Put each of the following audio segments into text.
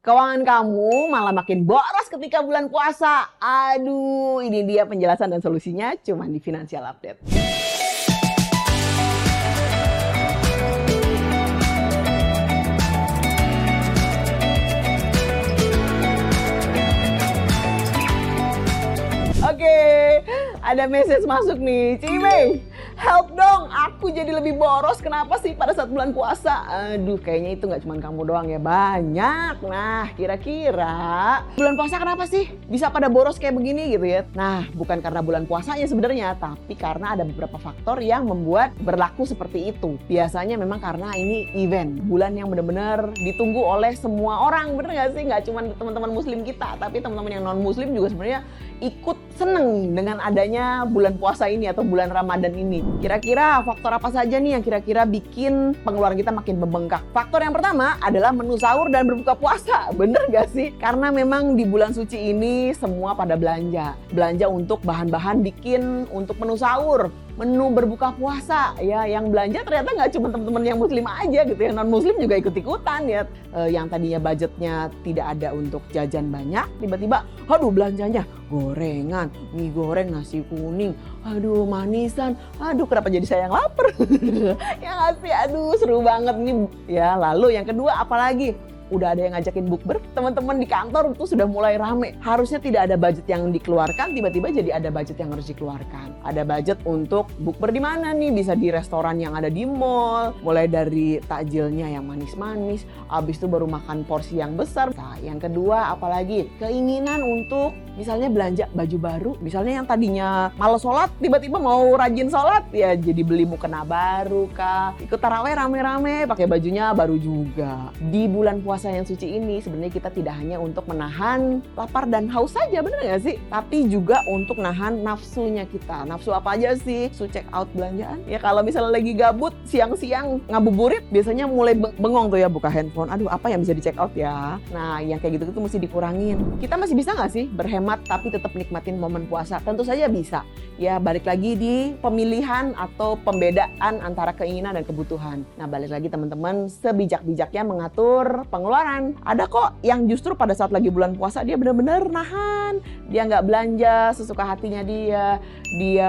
Keuangan kamu malah makin boros ketika bulan puasa. Aduh, ini dia penjelasan dan solusinya cuma di Financial Update. Oke, ada message masuk nih. Cime, help dong, aku jadi lebih boros. Kenapa sih pada saat bulan puasa? Aduh, kayaknya itu nggak cuma kamu doang ya, banyak. Nah, kira-kira bulan puasa kenapa sih bisa pada boros kayak begini gitu ya? Nah, bukan karena bulan puasanya sebenarnya, tapi karena ada beberapa faktor yang membuat berlaku seperti itu. Biasanya memang karena ini event, bulan yang benar-benar ditunggu oleh semua orang, bener nggak sih? Nggak cuma teman-teman muslim kita, tapi teman-teman yang non-muslim juga sebenarnya ikut seneng dengan adanya bulan puasa ini atau bulan Ramadan ini. Kira-kira faktor apa saja nih yang kira-kira bikin pengeluaran kita makin membengkak? Faktor yang pertama adalah menu sahur dan berbuka puasa. Bener gak sih? Karena memang di bulan suci ini semua pada belanja. Belanja untuk bahan-bahan bikin untuk menu sahur, menu berbuka puasa. Ya, yang belanja ternyata nggak cuma teman-teman yang muslim aja gitu ya, non muslim juga ikut-ikutan ya. Yang tadinya budgetnya tidak ada untuk jajan banyak, tiba-tiba aduh belanjanya gorengan, mie goreng, nasi kuning, aduh manisan, aduh kenapa jadi saya yang lapar. Ya nggak sih, aduh seru banget nih ya. Lalu yang kedua apalagi? Udah ada yang ngajakin bukber, teman-teman di kantor itu sudah mulai rame. Harusnya tidak ada budget yang dikeluarkan, tiba-tiba jadi ada budget yang harus dikeluarkan. Ada budget untuk bukber di mana nih? Bisa di restoran yang ada di mall, mulai dari takjilnya yang manis-manis, abis itu baru makan porsi yang besar. Nah, yang kedua apalagi? Keinginan untuk misalnya belanja baju baru, misalnya yang tadinya malas sholat, tiba-tiba mau rajin sholat, ya jadi beli mukena baru kah, ikut taraweh rame-rame, pakai bajunya baru juga. Di bulan puasa yang suci ini sebenarnya kita tidak hanya untuk menahan lapar dan haus saja, bener gak sih? Tapi juga untuk nahan nafsunya kita. Nafsu apa aja sih? Nafsu check out belanjaan. Ya kalau misalnya lagi gabut, siang-siang ngabuburit, biasanya mulai bengong tuh ya, buka handphone. Aduh, apa yang bisa di check out ya? Nah, yang kayak gitu itu mesti dikurangin. Kita masih bisa gak sih berhemat tapi tetap nikmatin momen puasa? Tentu saja bisa. Ya, balik lagi di pemilihan atau pembedaan antara keinginan dan kebutuhan. Nah, balik lagi teman-teman, sebijak-bijaknya mengatur pengeluaran. Ada kok yang justru pada saat lagi bulan puasa dia benar-benar nahan, dia nggak belanja sesuka hatinya dia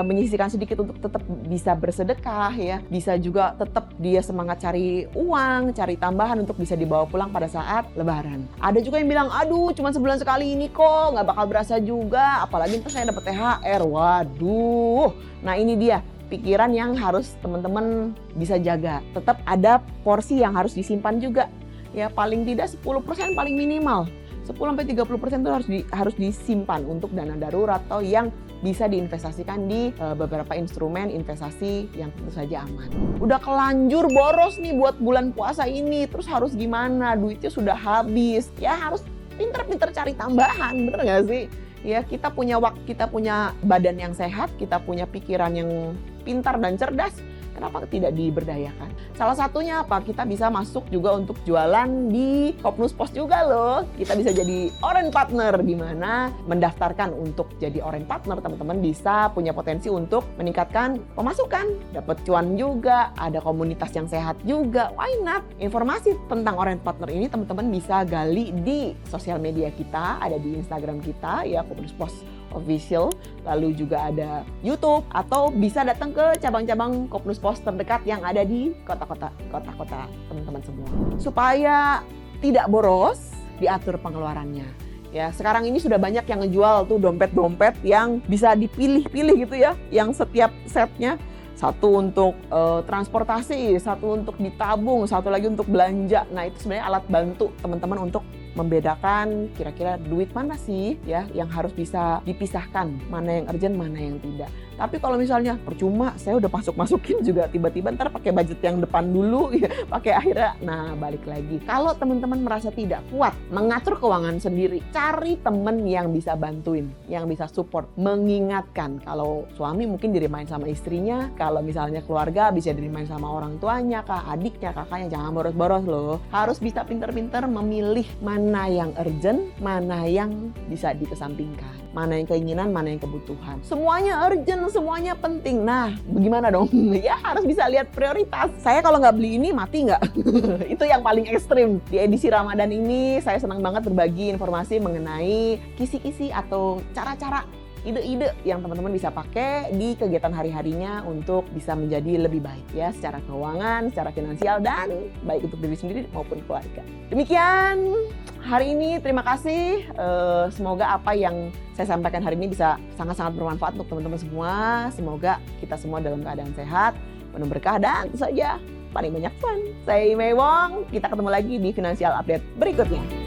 menyisihkan sedikit untuk tetap bisa bersedekah ya, bisa juga tetap dia semangat cari uang, cari tambahan untuk bisa dibawa pulang pada saat lebaran. Ada juga yang bilang, aduh cuma sebulan sekali ini kok, nggak bakal berasa juga, apalagi ntar saya dapat THR, waduh. Nah ini dia pikiran yang harus teman-teman bisa jaga. Tetap ada porsi yang harus disimpan juga. Ya paling tidak 10% paling minimal. 10-30% itu harus disimpan untuk dana darurat atau yang bisa diinvestasikan di beberapa instrumen investasi yang tentu saja aman. Udah kelanjur boros nih buat bulan puasa ini, terus harus gimana? Duitnya sudah habis. Ya harus pinter-pinter cari tambahan, bener gak sih? Ya kita punya waktu, kita punya badan yang sehat, kita punya pikiran yang pintar dan cerdas. Kenapa tidak diberdayakan? Salah satunya apa? Kita bisa masuk juga untuk jualan di Kopnus Pos juga loh. Kita bisa jadi Orange Partner, di mana mendaftarkan untuk jadi Orange Partner, teman-teman bisa punya potensi untuk meningkatkan pemasukan, dapat cuan juga, ada komunitas yang sehat juga. Why not? Informasi tentang Orange Partner ini teman-teman bisa gali di sosial media kita, ada di Instagram kita ya, Kopnus Pos Official, lalu juga ada YouTube, atau bisa datang ke cabang-cabang Kopnus Pos terdekat yang ada di kota-kota teman-teman semua. Supaya tidak boros, diatur pengeluarannya. Ya, sekarang ini sudah banyak yang ngejual tuh dompet-dompet yang bisa dipilih-pilih gitu ya, yang setiap setnya satu untuk transportasi, satu untuk ditabung, satu lagi untuk belanja. Nah, itu sebenarnya alat bantu teman-teman untuk membedakan kira-kira duit mana sih ya yang harus bisa dipisahkan, mana yang urgent, mana yang tidak. Tapi kalau misalnya percuma, saya udah masukin juga tiba-tiba ntar pakai budget yang depan dulu, ya, pakai akhirnya. Nah balik lagi, kalau teman-teman merasa tidak kuat mengatur keuangan sendiri, cari temen yang bisa bantuin, yang bisa support, mengingatkan. Kalau suami mungkin di-remind sama istrinya, kalau misalnya keluarga bisa di-remind sama orang tuanya, kak, adiknya, kakaknya, jangan boros-boros loh. Harus bisa pinter-pinter memilih mana yang urgent, mana yang bisa dikesampingkan. mana yang keinginan, mana yang kebutuhan. Semuanya urgent, semuanya penting. Nah, bagaimana dong? Ya harus bisa lihat prioritas. Saya kalau nggak beli ini mati nggak? Itu yang paling ekstrim. Di edisi Ramadan ini saya senang banget berbagi informasi mengenai kisi-kisi atau cara-cara, ide-ide yang teman-teman bisa pakai di kegiatan hari-harinya untuk bisa menjadi lebih baik ya, secara keuangan, secara finansial, dan baik untuk diri sendiri maupun keluarga. Demikian hari ini, terima kasih. Semoga apa yang saya sampaikan hari ini bisa sangat-sangat bermanfaat untuk teman-teman semua. Semoga kita semua dalam keadaan sehat, penuh berkah, dan tentu saja paling banyak fun. Saya Imei Wong, kita ketemu lagi di Financial Update berikutnya.